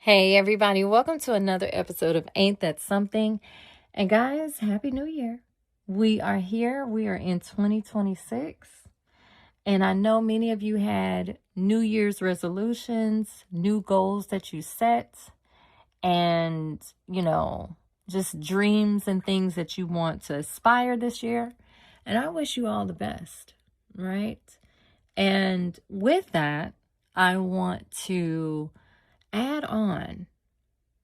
Hey, everybody, welcome to another episode of Ain't That Something? And guys, Happy New Year. We are here, we are in 2026. And I know many of you had New Year's resolutions, new goals that you set, and, just dreams and things that you want to aspire this year. And I wish you all the best, right? And with that, I want to add on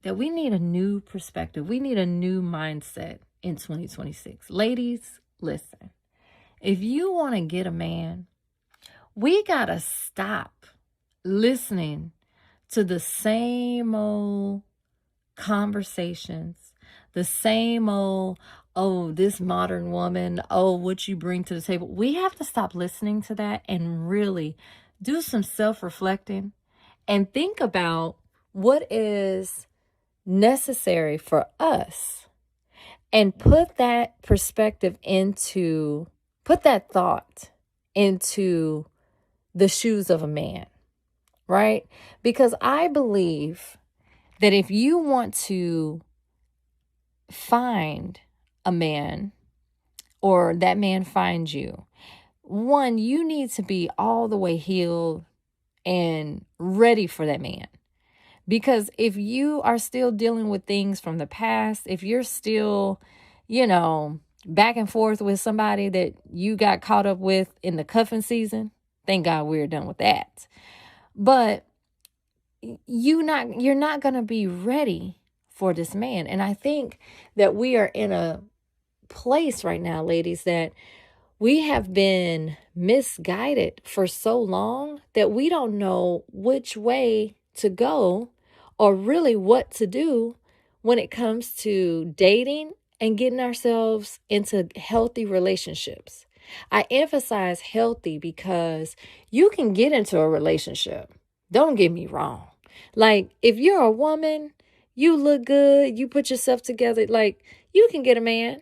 that we need a new perspective. We need a new mindset in 2026. Ladies, listen. If you want to get a man, we got to stop listening to the same old conversations, the same old, oh, this modern woman, oh, what you bring to the table. We have to stop listening to that and really do some self-reflecting and think about what is necessary for us and put that perspective into, put that thought into the shoes of a man, right? Because I believe that if you want to find a man or that man finds you, one, you need to be all the way healed and ready for that man. Because if you are still dealing with things from the past, if you're still, back and forth with somebody that you got caught up with in the cuffing season, thank God we're done with that. But you're not going to be ready for this man. And I think that we are in a place right now, ladies, that we have been misguided for so long that we don't know which way to go or really what to do when it comes to dating and getting ourselves into healthy relationships. I emphasize healthy because you can get into a relationship. Don't get me wrong. Like, if you're a woman, you look good, you put yourself together, like, you can get a man.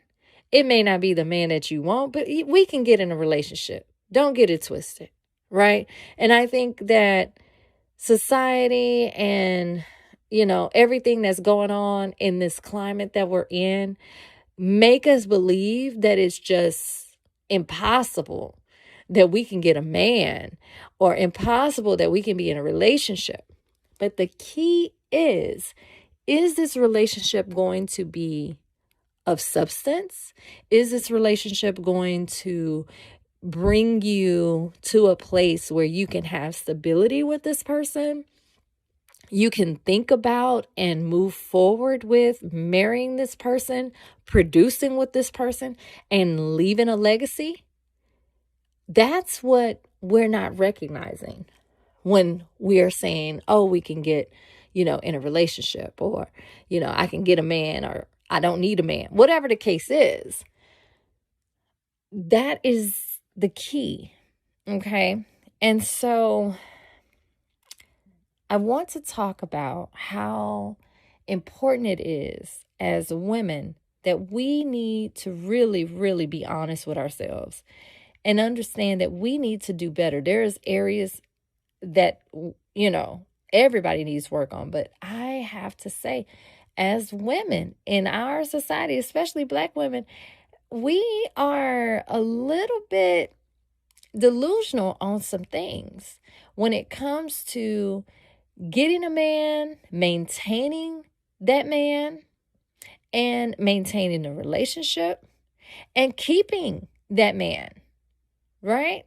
It may not be the man that you want, but we can get in a relationship. Don't get it twisted, right? And I think that society and, everything that's going on in this climate that we're in make us believe that it's just impossible that we can get a man or impossible that we can be in a relationship. But the key is this relationship going to be of substance? Is this relationship going to bring you to a place where you can have stability with this person? You can think about and move forward with marrying this person, producing with this person, and leaving a legacy? That's what we're not recognizing when we are saying, oh, we can get, in a relationship, or, I can get a man, or I don't need a man, whatever the case is. That is the key. Okay. And so I want to talk about how important it is as women that we need to really, really be honest with ourselves and understand that we need to do better. There's areas that, everybody needs work on. But I have to say, as women in our society, especially Black women, we are a little bit delusional on some things when it comes to getting a man, maintaining that man, and maintaining a relationship and keeping that man, right?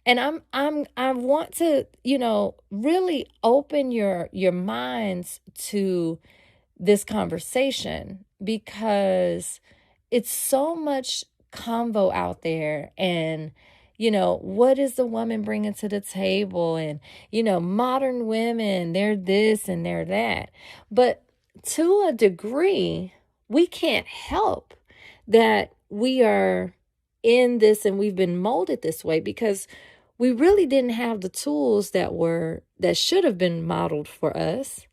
And I want to, really open your minds to this conversation, because it's so much convo out there. And what is the woman bringing to the table? And modern women, they're this and they're that. But to a degree, we can't help that we are in this and we've been molded this way, because we really didn't have the tools that should have been modeled for us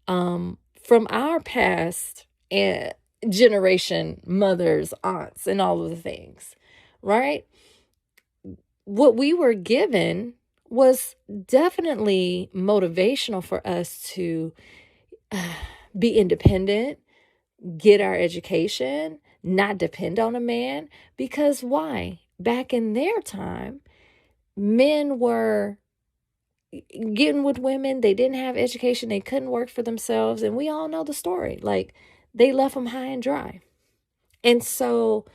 from our past and generation, mothers, aunts, and all of the things, right? What we were given was definitely motivational for us to be independent, get our education, not depend on a man. Because why? Back in their time, men were getting with women. They didn't have education. They couldn't work for themselves. And we all know the story. Like, they left them high and dry. And so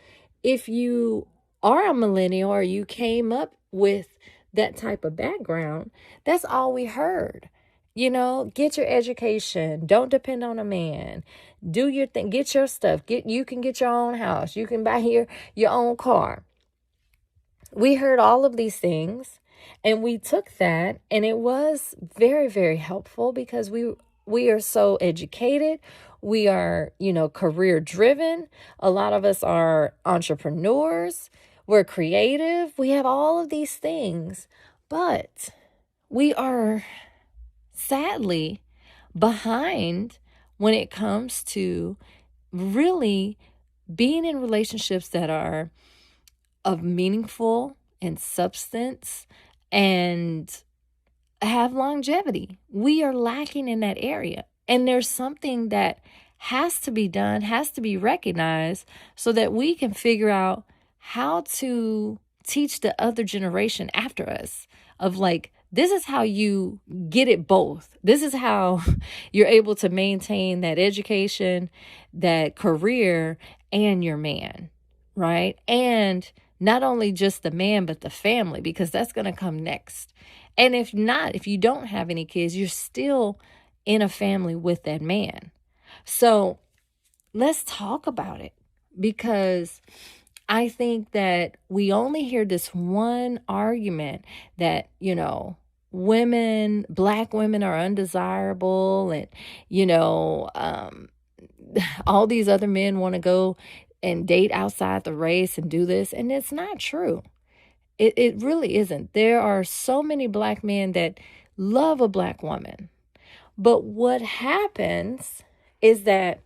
if you are a millennial or you came up with that type of background, that's all we heard. Get your education. Don't depend on a man. Do your thing. Get your stuff. You can get your own house. You can buy your own car. We heard all of these things, and we took that, and it was very, very helpful because we are so educated. We are, career driven. A lot of us are entrepreneurs. We're creative. We have all of these things, but we are sadly behind when it comes to really being in relationships that are of meaningful and substance and have longevity. We are lacking in that area. And there's something that has to be done, has to be recognized so that we can figure out how to teach the other generation after us of like, this is how you get it both. This is how you're able to maintain that education, that career, and your man, right? And not only just the man, but the family, because that's going to come next. And if you don't have any kids, you're still in a family with that man. So let's talk about it, because I think that we only hear this one argument that, Black women are undesirable, and, all these other men want to go and date outside the race and do this. And it's not true. It really isn't. There are so many Black men that love a Black woman. But what happens is that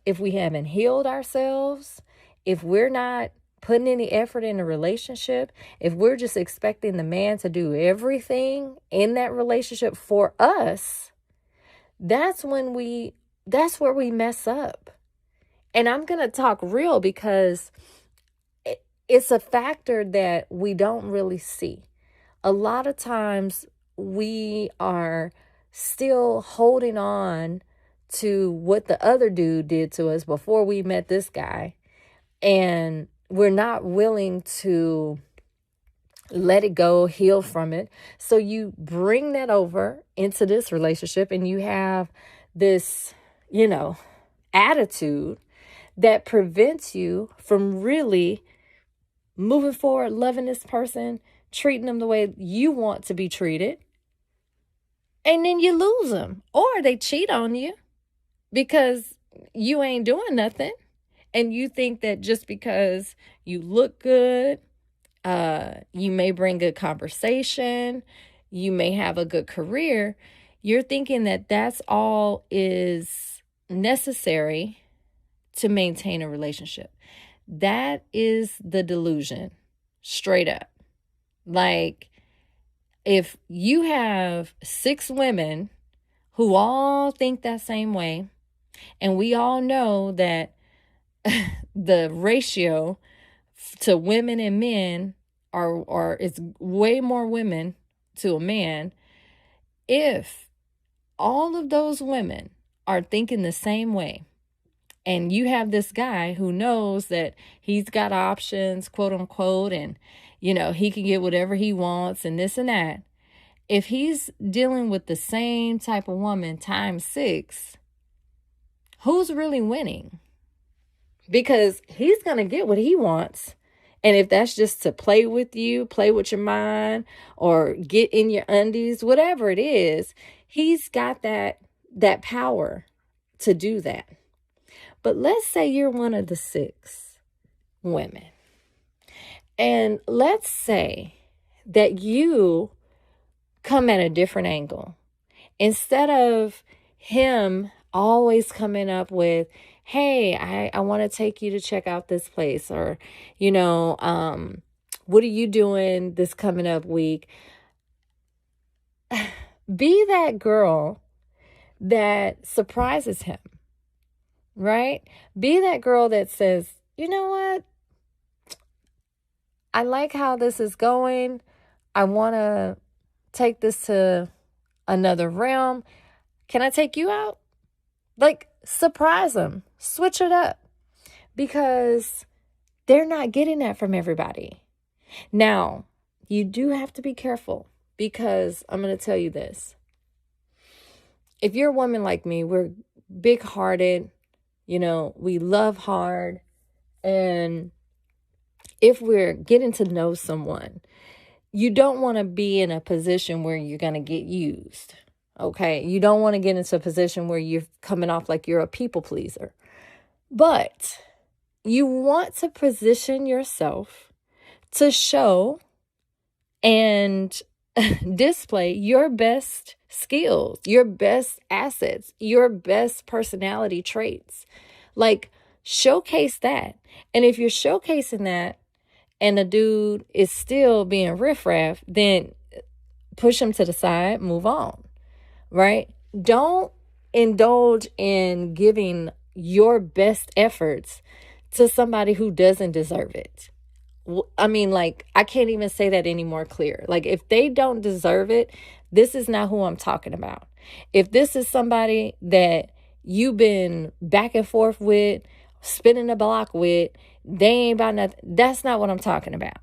if we haven't healed ourselves, if we're not putting any effort in a relationship, if we're just expecting the man to do everything in that relationship for us, that's where we mess up. And I'm going to talk real because it's a factor that we don't really see. A lot of times we are still holding on to what the other dude did to us before we met this guy. And we're not willing to let it go, heal from it. So you bring that over into this relationship and you have this, attitude that prevents you from really moving forward, loving this person, treating them the way you want to be treated. And then you lose them, or they cheat on you because you ain't doing nothing. And you think that just because you look good, you may bring good conversation, you may have a good career, you're thinking that that's all is necessary to maintain a relationship. That is the delusion, straight up. Like, if you have 6 women who all think that same way, and we all know that the ratio to women and men are it's way more women to a man. If all of those women are thinking the same way, and you have this guy who knows that he's got options, quote unquote, and he can get whatever he wants and this and that. If he's dealing with the same type of woman times 6, who's really winning? Because he's going to get what he wants. And if that's just to play with you, play with your mind, or get in your undies, whatever it is, he's got that power to do that. But let's say you're one of the 6 women. And let's say that you come at a different angle. Instead of him always coming up with, hey, I want to take you to check out this place, or, what are you doing this coming up week? Be that girl that surprises him, right? Be that girl that says, you know what? I like how this is going. I want to take this to another realm. Can I take you out? Like, surprise them. Switch it up. Because they're not getting that from everybody. Now, you do have to be careful, because I'm going to tell you this. If you're a woman like me, we're big-hearted, we love hard. And if we're getting to know someone, you don't want to be in a position where you're going to get used. Okay? You don't want to get into a position where you're coming off like you're a people pleaser. But you want to position yourself to show and display your best skills, your best assets, your best personality traits. Like, showcase that. And if you're showcasing that and the dude is still being riffraff, then push him to the side, move on, right? Don't indulge in giving your best efforts to somebody who doesn't deserve it. I mean, like, I can't even say that any more clear. Like, if they don't deserve it, this is not who I'm talking about. If this is somebody that you've been back and forth with, spinning the block with, they ain't about nothing. That's not what I'm talking about.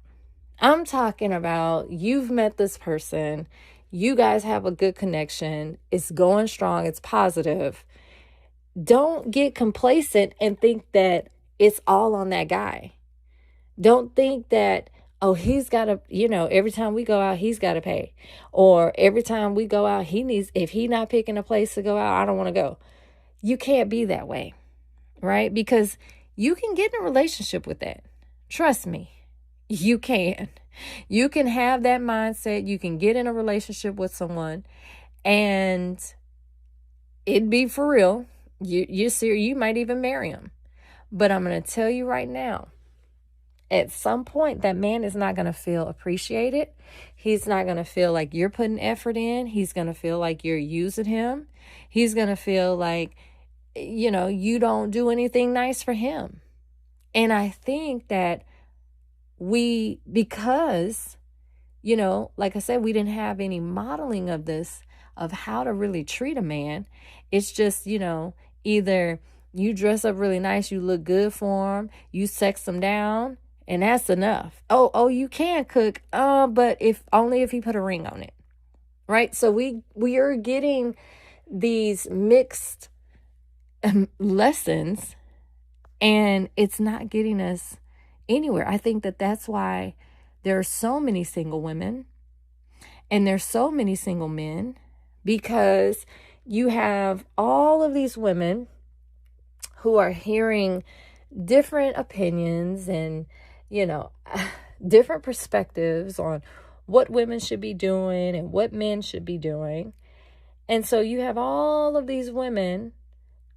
I'm talking about you've met this person. You guys have a good connection. It's going strong. It's positive. Don't get complacent and think that it's all on that guy. Don't think that, oh, he's got to, every time we go out, he's got to pay. Or every time we go out, if he's not picking a place to go out, I don't want to go. You can't be that way, right? Because you can get in a relationship with that. Trust me, you can. You can have that mindset. You can get in a relationship with someone and it'd be for real. You might even marry him. But I'm going to tell you right now, at some point, that man is not going to feel appreciated. He's not going to feel like you're putting effort in. He's going to feel like you're using him. He's going to feel like, you don't do anything nice for him. And I think that because, like I said, we didn't have any modeling of this, of how to really treat a man. It's just, either you dress up really nice, you look good for him, you sex him down, and that's enough. Oh, you can cook, but if he put a ring on it, right? So we are getting these mixed lessons, and it's not getting us anywhere. I think that that's why there are so many single women and there's so many single men, because you have all of these women who are hearing different opinions and, different perspectives on what women should be doing and what men should be doing. And so you have all of these women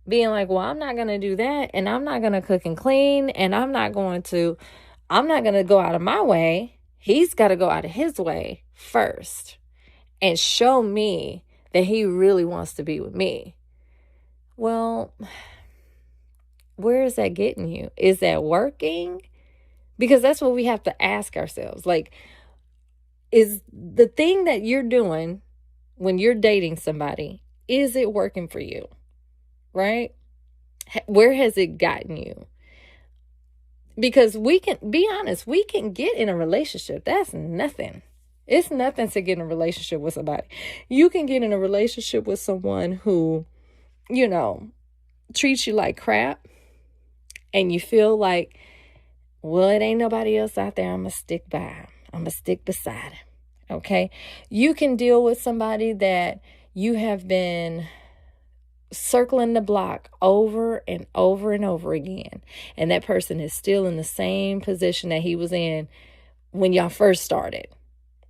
being like, well, I'm not going to do that. And I'm not going to cook and clean. And I'm not going to go out of my way. He's got to go out of his way first and show me that he really wants to be with me. Well, where is that getting you? Is that working? Because that's what we have to ask ourselves. Like, is the thing that you're doing when you're dating somebody, is it working for you? Right? Where has it gotten you? Because we can be honest, we can get in a relationship. That's nothing. It's nothing to get in a relationship with somebody. You can get in a relationship with someone who, treats you like crap, and you feel like, well, it ain't nobody else out there. I'm going to stick by him. I'm going to stick beside him. Okay? You can deal with somebody that you have been circling the block over and over and over again, and that person is still in the same position that he was in when y'all first started.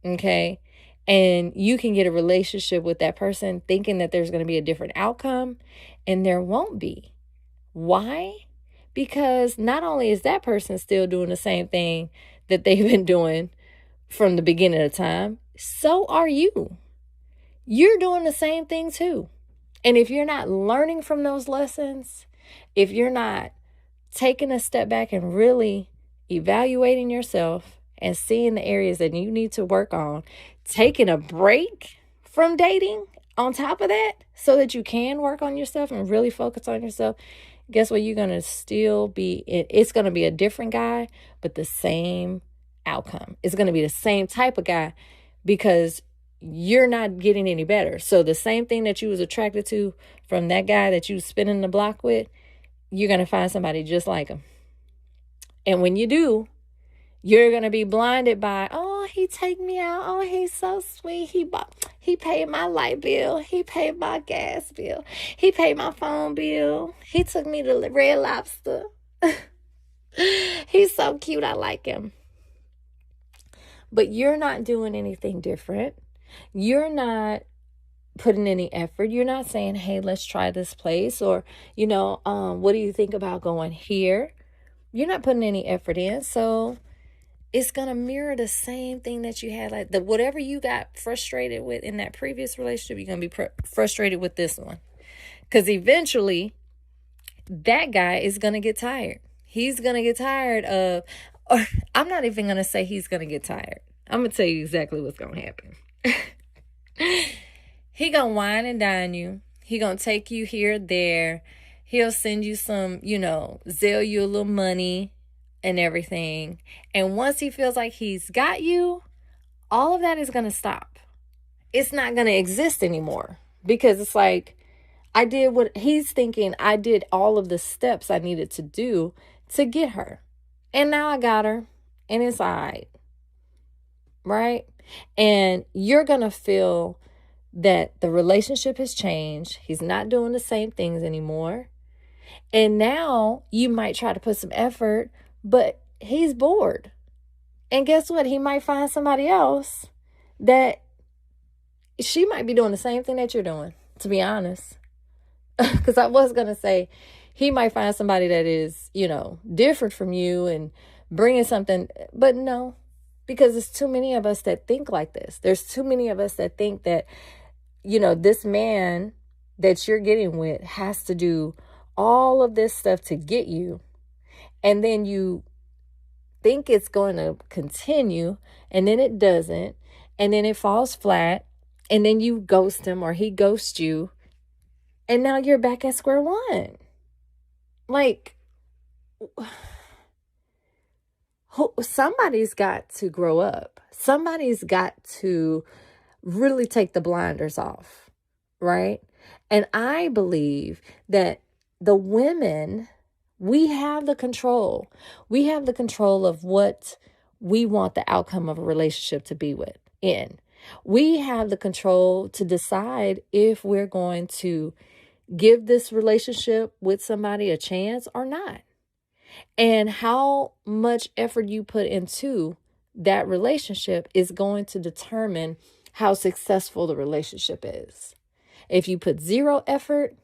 Okay? And you can get a relationship with that person thinking that there's going to be a different outcome, and there won't be. Why? Because not only is that person still doing the same thing that they've been doing from the beginning of time, so are you. You're doing the same thing too. And if you're not learning from those lessons, if you're not taking a step back and really evaluating yourself and seeing the areas that you need to work on, taking a break from dating on top of that so that you can work on yourself and really focus on yourself, guess what? You're going to still be, it's going to be a different guy, but the same outcome. It's going to be the same type of guy because you're not getting any better. So the same thing that you was attracted to from that guy that you was spinning the block with, you're going to find somebody just like him. And when you do, you're going to be blinded by, oh, he take me out. Oh, he's so sweet. He paid my light bill. He paid my gas bill. He paid my phone bill. He took me to Red Lobster. He's so cute. I like him. But you're not doing anything different. You're not putting any effort. You're not saying, hey, let's try this place. Or, what do you think about going here? You're not putting any effort in. So it's going to mirror the same thing that you had. Like whatever you got frustrated with in that previous relationship, you're going to be frustrated with this one. Because eventually, that guy is going to get tired. He's going to get tired of, or I'm not even going to say he's going to get tired. I'm going to tell you exactly what's going to happen. He going to wine and dine you. He going to take you here, there. He'll send you some, Zelle you a little money and everything. And once he feels like he's got you, all of that is going to stop. It's not going to exist anymore because it's like, I did what he's thinking. I did all of the steps I needed to do to get her. And now I got her and it's all right. Right? And you're going to feel that the relationship has changed. He's not doing the same things anymore. And now you might try to put some effort, but he's bored. And guess what? He might find somebody else that she might be doing the same thing that you're doing, to be honest. Because I was going to say he might find somebody that is, different from you and bringing something. But no, because there's too many of us that think like this. There's too many of us that think that, this man that you're getting with has to do all of this stuff to get you. And then you think it's going to continue and then it doesn't. And then it falls flat. And then you ghost him or he ghosts you. And now you're back at square one. Like, somebody's got to grow up. Somebody's got to really take the blinders off, right? And I believe that the women, we have the control. We have the control of what we want the outcome of a relationship to be in. We have the control to decide if we're going to give this relationship with somebody a chance or not. And how much effort you put into that relationship is going to determine how successful the relationship is. If you put zero effort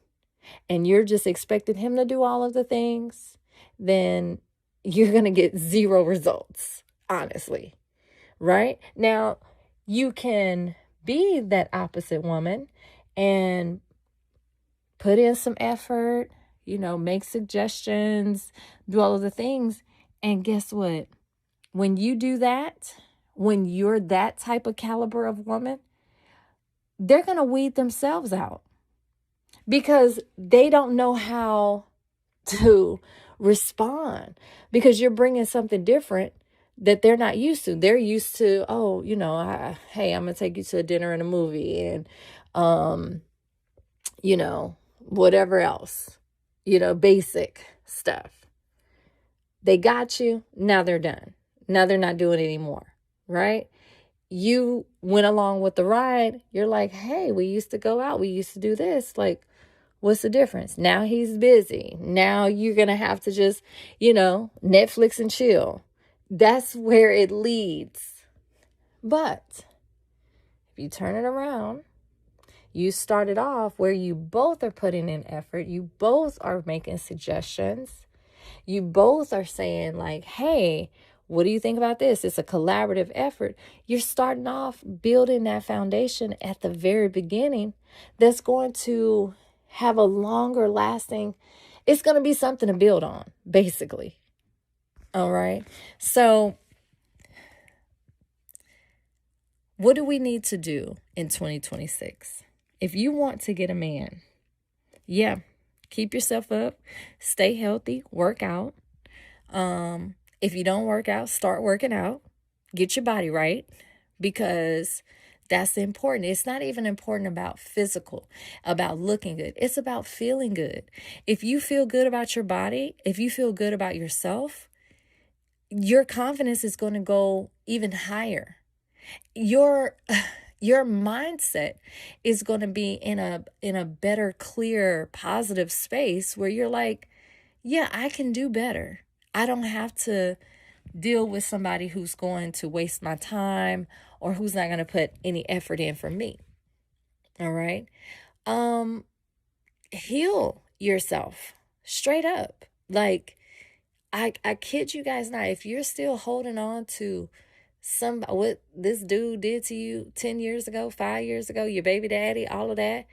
and you're just expecting him to do all of the things, then you're going to get zero results, honestly. Right? Now, you can be that opposite woman and put in some effort, make suggestions, do all of the things. And guess what? When you do that, when you're that type of caliber of woman, they're going to weed themselves out because they don't know how to respond because you're bringing something different that they're not used to. They're used to, hey, I'm going to take you to a dinner and a movie and, whatever else, basic stuff. They got you. Now they're done. Now they're not doing it anymore, right? You went along with the ride. You're like, hey, we used to go out. We used to do this. Like, what's the difference? Now he's busy. Now you're going to have to just, Netflix and chill. That's where it leads. But if you turn it around, you started off where you both are putting in effort. You both are making suggestions. You both are saying like, hey, what do you think about this? It's a collaborative effort. You're starting off building that foundation at the very beginning that's going to have a longer lasting, it's going to be something to build on, basically. All right. So what do we need to do in 2026? If you want to get a man, yeah, keep yourself up, stay healthy, work out. If you don't work out, start working out. Get your body right, because that's important. It's not even important about physical, about looking good. It's about feeling good. If you feel good about your body, if you feel good about yourself, your confidence is going to go even higher. Your mindset is going to be in a better, clear, positive space where you're like, yeah, I can do better. I don't have to deal with somebody who's going to waste my time or who's not going to put any effort in for me. All right. Heal yourself straight up. Like, I kid you guys not, if you're still holding on to what this dude did to you 10 years ago, 5 years ago, your baby daddy, all of that,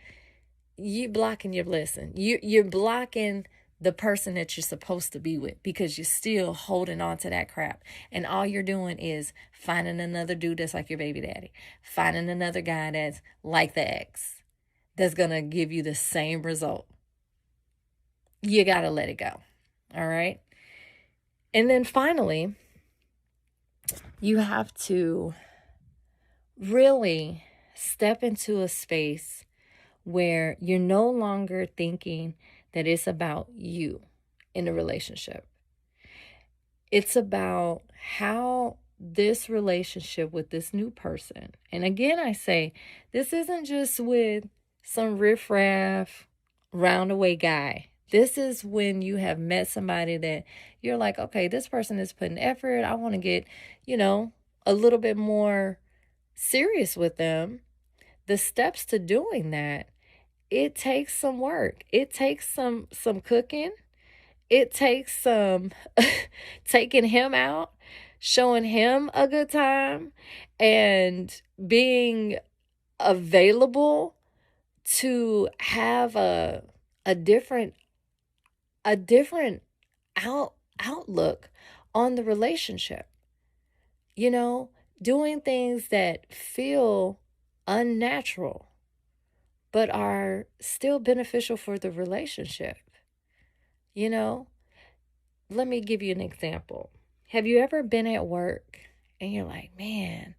you're blocking your blessing. You're blocking the person that you're supposed to be with, because you're still holding on to that crap. And all you're doing is finding another dude that's like your baby daddy, finding another guy that's like the ex, that's going to give you the same result. You got to let it go. All right. And then finally, you have to really step into a space where you're no longer thinking that it's about you in a relationship. It's about how this relationship with this new person. And again, I say, this isn't just with some riffraff, roundaway guy. This is when you have met somebody that you're like, okay, this person is putting effort. I want to get, a little bit more serious with them. The steps to doing that, it takes some work. It takes some cooking. It takes some taking him out, showing him a good time, and being available to have a different outlook on the relationship. Doing things that feel unnatural but are still beneficial for the relationship. Let me give you an example. Have you ever been at work and you're like, man,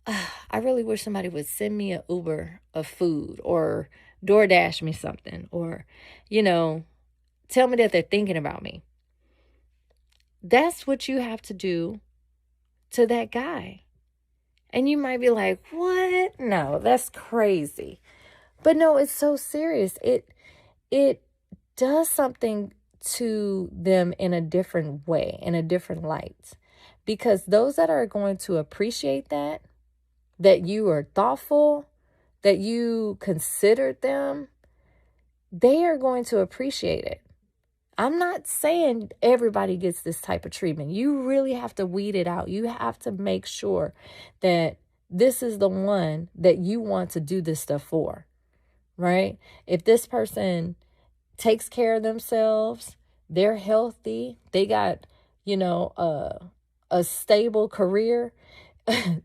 I really wish somebody would send me an Uber of food, or DoorDash me something, or, tell me that they're thinking about me. That's what you have to do to that guy. And you might be like, what? No, that's crazy. But no, it's so serious. It does something to them in a different way, in a different light. Because those that are going to appreciate that you are thoughtful, that you considered them, they are going to appreciate it. I'm not saying everybody gets this type of treatment. You really have to weed it out. You have to make sure that this is the one that you want to do this stuff for, right? If this person takes care of themselves, they're healthy, they got, a stable career,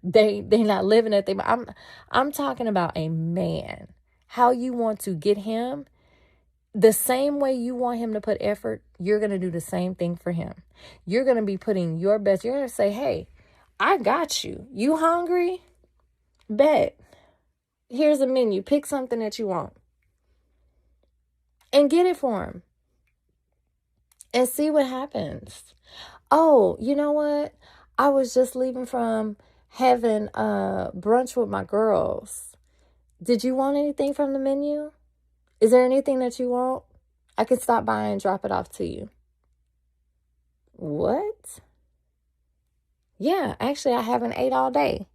they not living at I'm talking about a man. How you want to get him, the same way you want him to put effort, you're going to do the same thing for him. You're going to be putting your best. You're going to say, hey, I got you. You hungry? Bet. Here's a menu. Pick something that you want and get it for him and see what happens. Oh, you know what? I was just leaving from having brunch with my girls. Did you want anything from the menu? Is there anything that you want? I can stop by and drop it off to you. What? Yeah, actually, I haven't ate all day.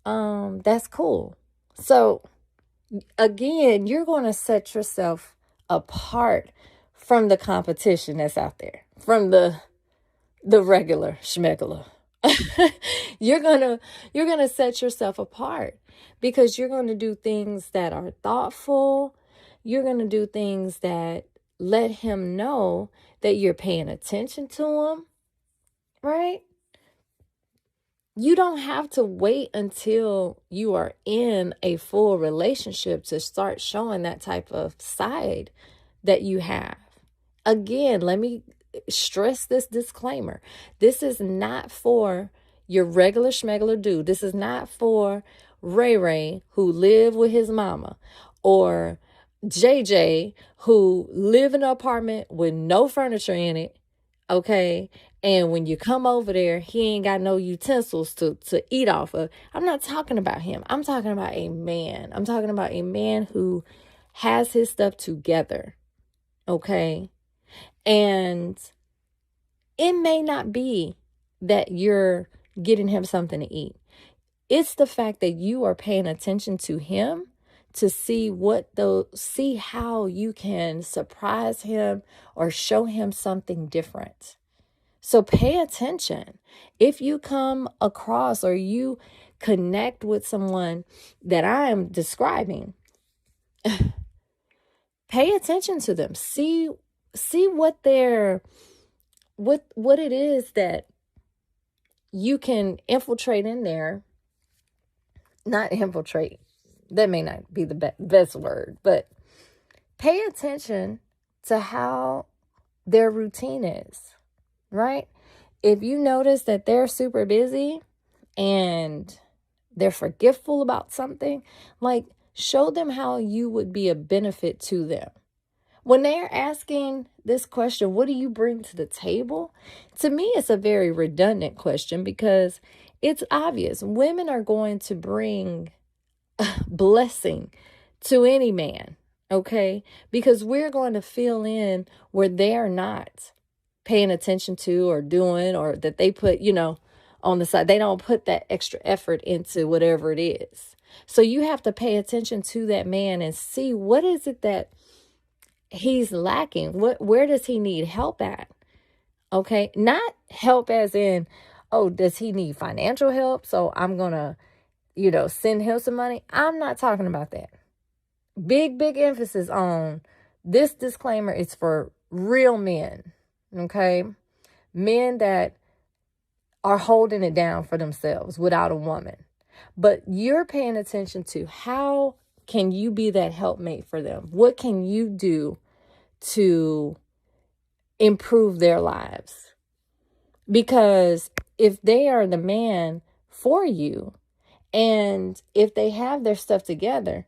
That's cool. So, again, you're going to set yourself apart from the competition that's out there, from the regular schmegula. You're gonna set yourself apart because you're going to do things that are thoughtful. you're going to do things that let him know that you're paying attention to him, right? You don't have to wait until you are in a full relationship to start showing that type of side that you have. Again, let me stress this disclaimer. This is not for your regular schmegular dude. This is not for Ray Ray, who live with his mama, or JJ, who live in an apartment with no furniture in it, okay? And when you come over there, he ain't got no utensils to eat off of. I'm not talking about him. I'm talking about a man. I'm talking about a man who has his stuff together, okay? And it may not be that you're getting him something to eat. It's the fact that you are paying attention to him to see how you can surprise him or show him something different. So pay attention. If you come across or you connect with someone that I am describing, pay attention to them. See what what it is that you can infiltrate in there. Not infiltrate. That may not be the best word, but pay attention to how their routine is, right? If you notice that they're super busy and they're forgetful about something, like, show them how you would be a benefit to them. When they're asking this question, what do you bring to the table? To me, it's a very redundant question because it's obvious. Women are going to bring blessing to any man, okay? Because we're going to fill in where they're not paying attention to or doing, or that they put, on the side. They don't put that extra effort into whatever it is. So you have to pay attention to that man and see what is it that he's lacking. Where does he need help at? Okay. Not help as in, oh, does he need financial help? So I'm going to, send him some money. I'm not talking about that. Big emphasis on this disclaimer is for real men. Okay. Men that are holding it down for themselves without a woman. But you're paying attention to how can you be that helpmate for them? What can you do to improve their lives? Because if they are the man for you, and if they have their stuff together,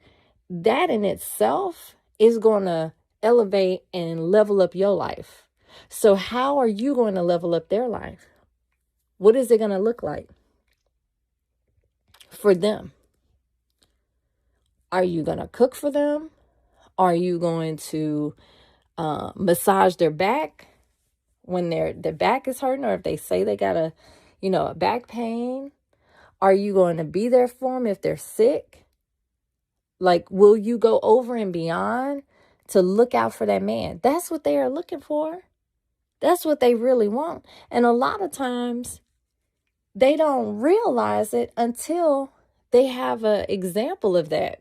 that in itself is going to elevate and level up your life. So how are you going to level up their life? What is it going to look like for them? Are you going to cook for them? Are you going to massage their back when their back is hurting, or if they say they got a back pain? Are you going to be there for them if they're sick? Like, will you go over and beyond to look out for that man? That's what they are looking for. That's what they really want. And a lot of times they don't realize it until they have an example of that.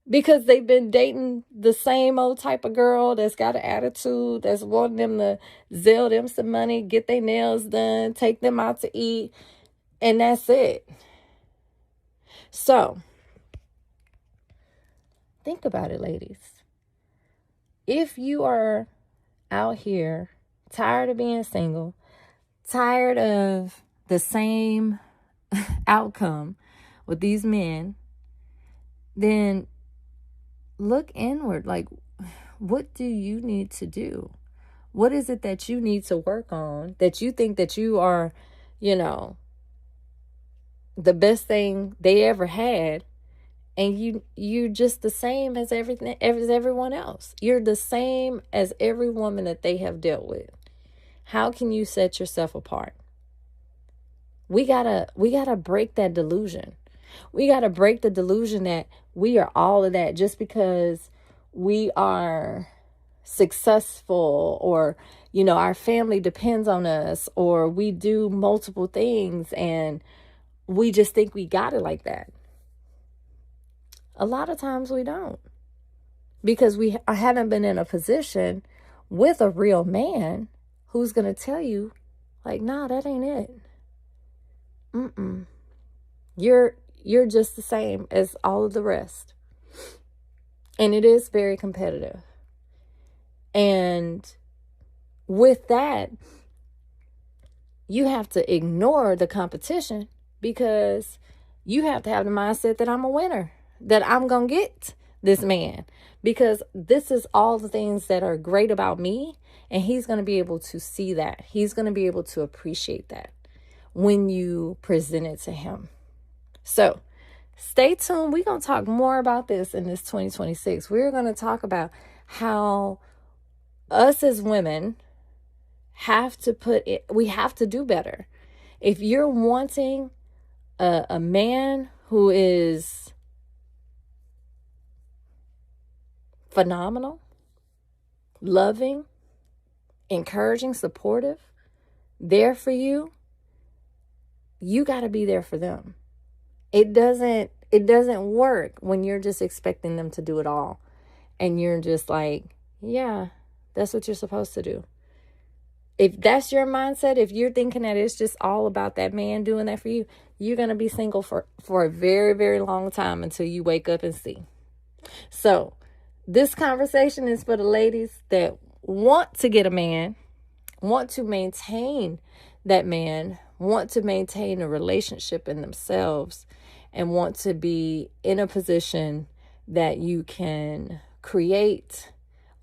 Because they've been dating the same old type of girl that's got an attitude, that's wanting them to zell them some money, get their nails done, take them out to eat, and that's it. So, think about it, ladies. If you are out here tired of being single, tired of the same outcome with these men, then look inward. Like, what do you need to do? What is it that you need to work on that you think that you are, the best thing they ever had, and you're just the same as everyone else. You're the same as every woman that they have dealt with. How can you set yourself apart? We gotta break that delusion. We gotta break the delusion that we are all of that just because we are successful, or our family depends on us, or we do multiple things and we just think we got it like that. A lot of times we don't. because we haven't been in a position with a real man who's going to tell you, like, nah, that ain't it. You're just the same as all of the rest. And it is very competitive. And with that, you have to ignore the competition, because you have to have the mindset that I'm a winner, that I'm going to get this man, because this is all the things that are great about me. And he's going to be able to see that. He's going to be able to appreciate that when you present it to him. So stay tuned. We're going to talk more about this in this 2026. We're going to talk about how us as women have to do better. If you're wanting a man who is phenomenal, loving, encouraging, supportive, there for you, you got to be there for them. It doesn't work when you're just expecting them to do it all. And you're just like, yeah, that's what you're supposed to do. If that's your mindset, if you're thinking that it's just all about that man doing that for you, you're going to be single for a very, very long time until you wake up and see. So this conversation is for the ladies that want to get a man, want to maintain that man, want to maintain a relationship in themselves, and want to be in a position that you can create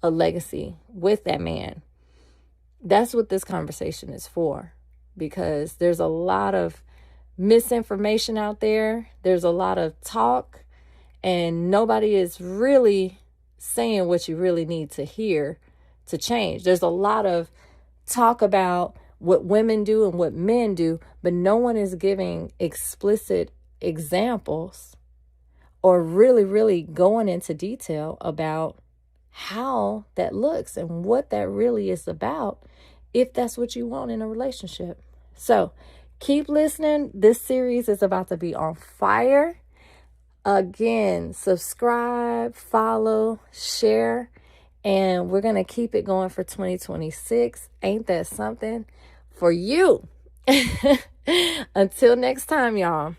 a legacy with that man. That's what this conversation is for, because there's a lot of misinformation out there. There's a lot of talk, and nobody is really saying what you really need to hear to change. There's a lot of talk about what women do and what men do, but no one is giving explicit examples or really, really going into detail about how that looks and what that really is about, if that's what you want in a relationship. So keep listening. This series is about to be on fire. Again, subscribe, follow, share, and we're going to keep it going for 2026. Ain't that something for you? Until next time, y'all.